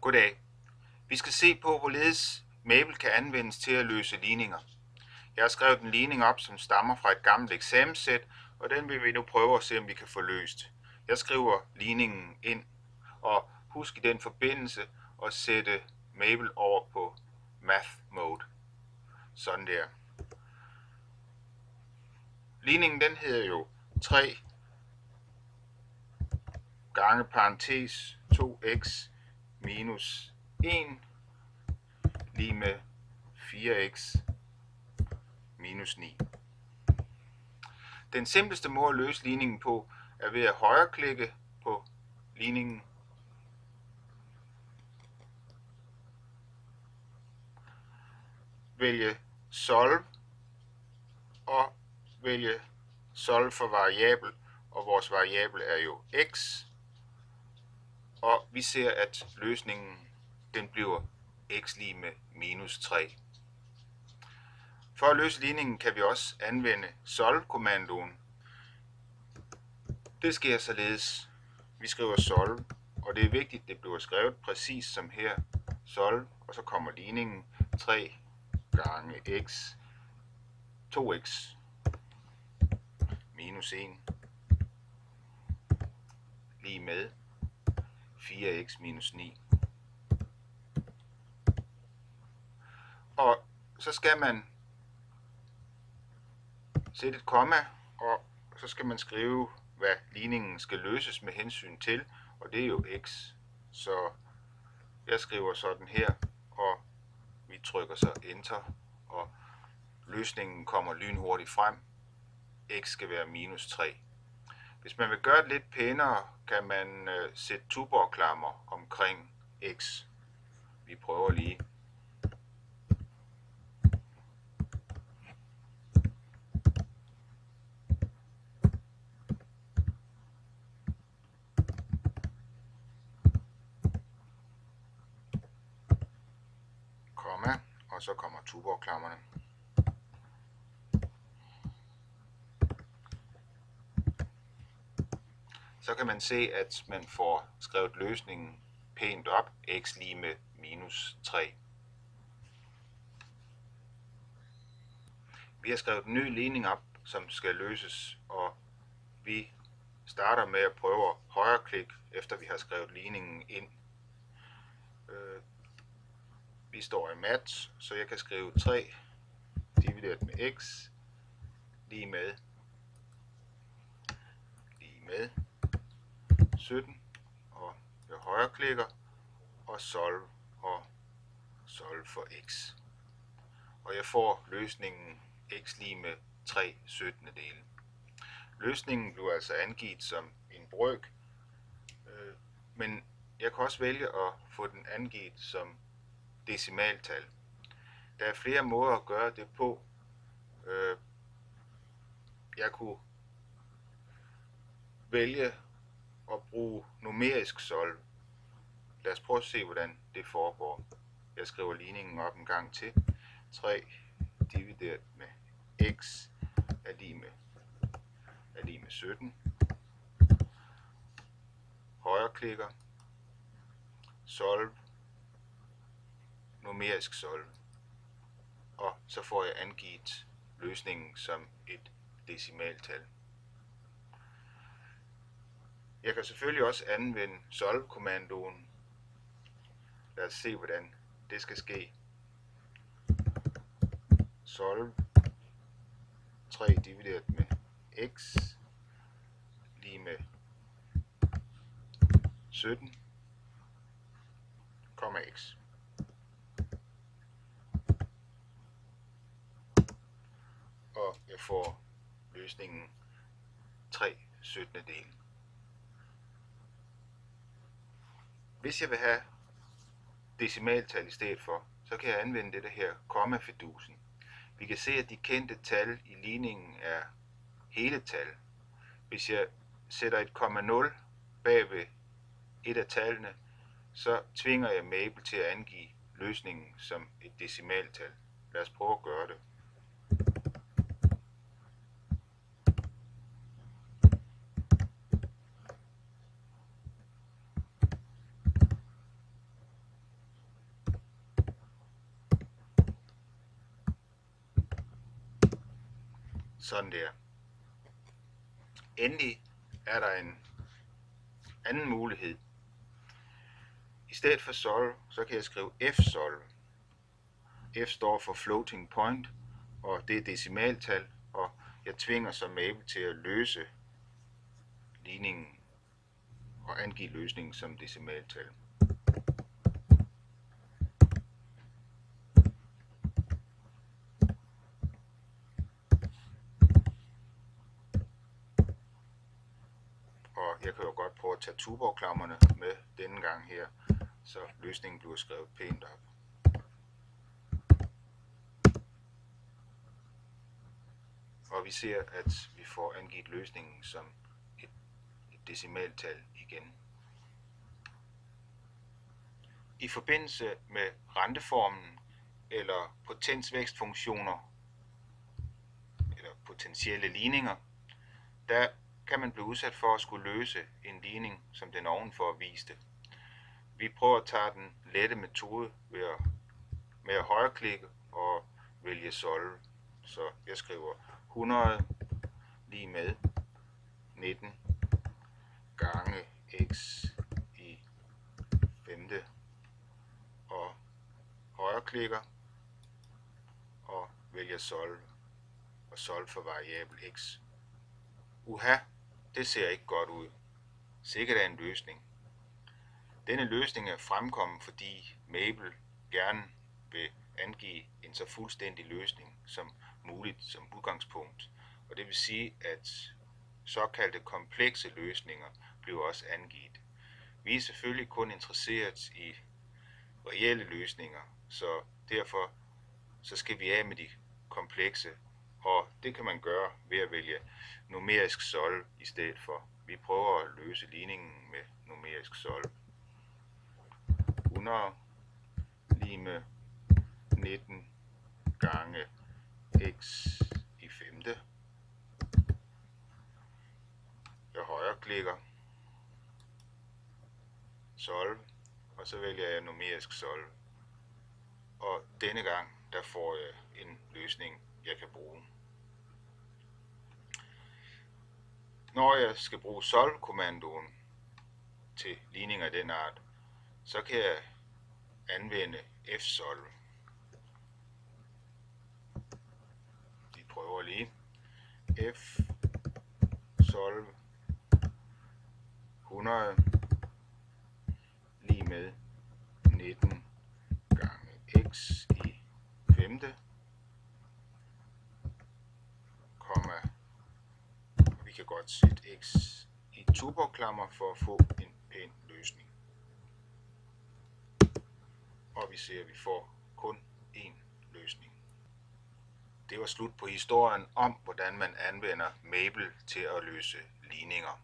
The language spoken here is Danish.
Goddag. Vi skal se på, hvorledes Mabel kan anvendes til at løse ligninger. Jeg har skrevet en ligning op, som stammer fra et gammelt eksamenssæt, og den vil vi nu prøve at se, om vi kan få løst. Jeg skriver ligningen ind, og husk i den forbindelse at sætte Mabel over på Math Mode. Sådan der. Ligningen den hedder jo 3 gange parentes 2x minus 1 lige med 4x minus 9. Den simpleste måde at løse ligningen på er ved at højreklikke på ligningen, vælge solve og vælge solve for variabel, og vores variabel er jo x, og vi ser, at løsningen den bliver x lige med minus 3. For at løse ligningen kan vi også anvende solve-kommandoen. Det sker således. Vi skriver solve, og det er vigtigt, at det bliver skrevet præcis som her. Solve, og så kommer ligningen 3 gange x, 2x minus 1 lige med 4x minus 9. Og så skal man sætte et komma, og så skal man skrive, hvad ligningen skal løses med hensyn til, og det er jo x. Så jeg skriver sådan her, og vi trykker så enter, og løsningen kommer lynhurtigt frem. X skal være minus 3. Hvis man vil gøre det lidt pænere, kan man sætte tuborgklammer omkring x. Vi prøver lige. Komma, og så kommer tuborgklammerne. Så kan man se, at man får skrevet løsningen pænt op, x lige med minus 3. Vi har skrevet en ny ligning op, som skal løses, og vi starter med at prøve at højreklikke, efter vi har skrevet ligningen ind. Vi står i mat, så jeg kan skrive 3 divideret med x lige med 17, og jeg højreklikker og solve for x. Og jeg får løsningen x lige med 3/17. Løsningen bliver altså angivet som en brøk, men jeg kan også vælge at få den angivet som decimaltal. Der er flere måder at gøre det på. Jeg kunne vælge at bruge numerisk solve. Lad os prøve at se, hvordan det foregår. Jeg skriver ligningen op en gang til. 3 divideret med x er lige med 17. Højreklikker. Solve. Numerisk solve. Og så får jeg angivet løsningen som et decimaltal. Jeg kan selvfølgelig også anvende solve-kommandoen. Lad os se, hvordan det skal ske. Solve 3 divideret med x lige med 17, x. Og jeg får løsningen 3/17. Hvis jeg vil have decimaltal i stedet for, så kan jeg anvende dette her kommafidusen. Vi kan se, at de kendte tal i ligningen er hele tal. Hvis jeg sætter et komma 0 bag ved et af tallene, så tvinger jeg Mabel til at angive løsningen som et decimaltal. Lad os prøve at gøre det. Sådan der. Endelig er der en anden mulighed. I stedet for solve, så kan jeg skrive f-solve. F står for floating point, og det er decimaltal, og jeg tvinger så Mabel til at løse ligningen og angive løsningen som decimaltal. Og jeg kan jo godt prøve at tage Tuborg-klammerne med denne gang her, så løsningen bliver skrevet pænt op. Og vi ser, at vi får angivet løsningen som et decimaltal igen. I forbindelse med renteformen eller potensvækstfunktioner eller potentielle ligninger, der kan man blive udsat for at skulle løse en ligning, som den ovenfor viste. Vi prøver at tage den lette metode med at højreklikke og vælge solve. Så jeg skriver 100 lige med 19 gange x i femte og højreklikker og vælger solve og solve for variabel x. Uha, det ser ikke godt ud. Sikkert er en løsning. Denne løsning er fremkommet, fordi Mabel gerne vil angive en så fuldstændig løsning som muligt som udgangspunkt. Og det vil sige, at såkaldte komplekse løsninger bliver også angivet. Vi er selvfølgelig kun interesseret i reelle løsninger, så derfor så skal vi af med de komplekse, og det kan man gøre ved at vælge numerisk solve i stedet for. Vi prøver at løse ligningen med numerisk solve. 100 lige med 19 gange x i femte. Jeg højreklikker, solve, og så vælger jeg numerisk solve. Og denne gang, der får jeg en løsning, jeg kan bruge. Når jeg skal bruge solve-kommandoen til ligninger af den art, så kan jeg anvende f-solve. Vi prøver lige. f-solve 100 lige med 19 gange x i femte, komma, vi kan godt sætte x i Tuborg-klammer for at få en pæn løsning. Og vi ser, at vi får kun én løsning. Det var slut på historien om, hvordan man anvender Mabel til at løse ligninger.